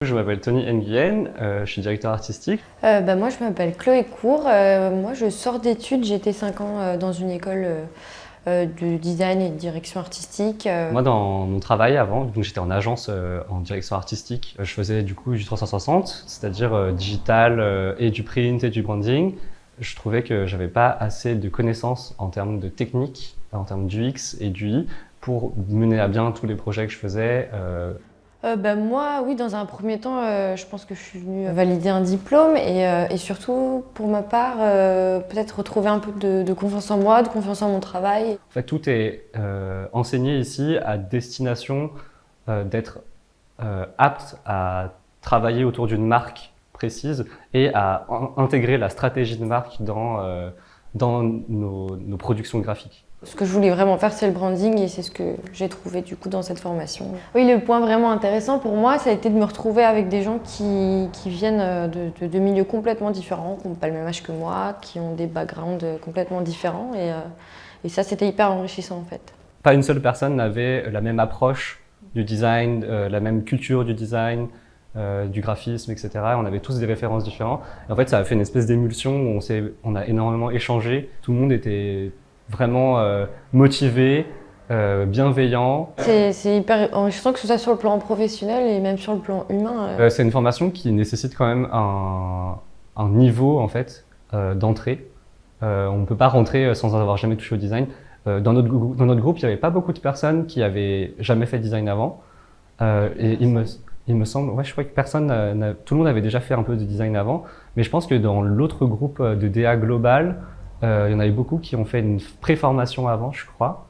Je m'appelle Tony Nguyen, je suis directeur artistique. Moi, je m'appelle Chloé Cour. Moi, je sors d'études. J'ai été 5 ans dans une école de design et de direction artistique. Moi, dans mon travail avant, donc j'étais en agence en direction artistique. Je faisais du coup du 360, c'est-à-dire digital et du print et du branding. Je trouvais que j'avais pas assez de connaissances en termes de technique, en termes du X et du Y, pour mener à bien tous les projets que je faisais. Moi, oui, dans un premier temps, je pense que je suis venue valider un diplôme et surtout, pour ma part, peut-être retrouver un peu de confiance en moi, de confiance en mon travail. En fait, tout est enseigné ici à destination d'être apte à travailler autour d'une marque précise et à intégrer la stratégie de marque dans nos productions graphiques. Ce que je voulais vraiment faire, c'est le branding et c'est ce que j'ai trouvé du coup dans cette formation. Oui, le point vraiment intéressant pour moi, ça a été de me retrouver avec des gens qui viennent de milieux complètement différents, qui n'ont pas le même âge que moi, qui ont des backgrounds complètement différents et ça, c'était hyper enrichissant en fait. Pas une seule personne n'avait la même approche du design, la même culture du design, du graphisme, etc. On avait tous des références différentes. Et en fait, ça a fait une espèce d'émulsion où on a énormément échangé. Tout le monde était vraiment motivé, bienveillant. C'est hyper enrichissant, que ce soit sur le plan professionnel et même sur le plan humain. C'est une formation qui nécessite quand même un niveau en fait d'entrée. On ne peut pas rentrer sans avoir jamais touché au design. Dans notre groupe, il n'y avait pas beaucoup de personnes qui avaient jamais fait de design avant. Et il me semble, ouais, je crois que tout le monde avait déjà fait un peu de design avant. Mais je pense que dans l'autre groupe de DA Global, il y en avait beaucoup qui ont fait une pré-formation avant, je crois.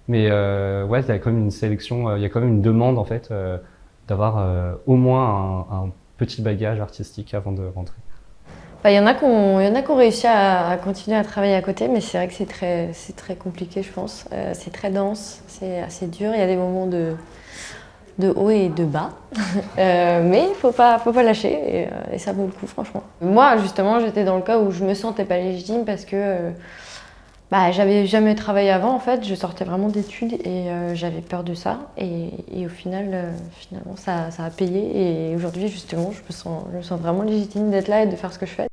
Mais ouais, il y a quand même une sélection, il y a quand même une demande en fait d'avoir au moins un petit bagage artistique avant de rentrer. Il y en a qui ont réussi à continuer à travailler à côté, mais c'est vrai que c'est très compliqué, je pense. C'est très dense, c'est assez dur. Il y a des moments de haut et de bas, mais il faut pas lâcher et ça vaut le coup, franchement. Moi, justement, j'étais dans le cas où je me sentais pas légitime parce que j'avais jamais travaillé avant, en fait. Je sortais vraiment d'études et j'avais peur de ça. Et au final, finalement, ça a payé. Et aujourd'hui, justement, je me sens vraiment légitime d'être là et de faire ce que je fais.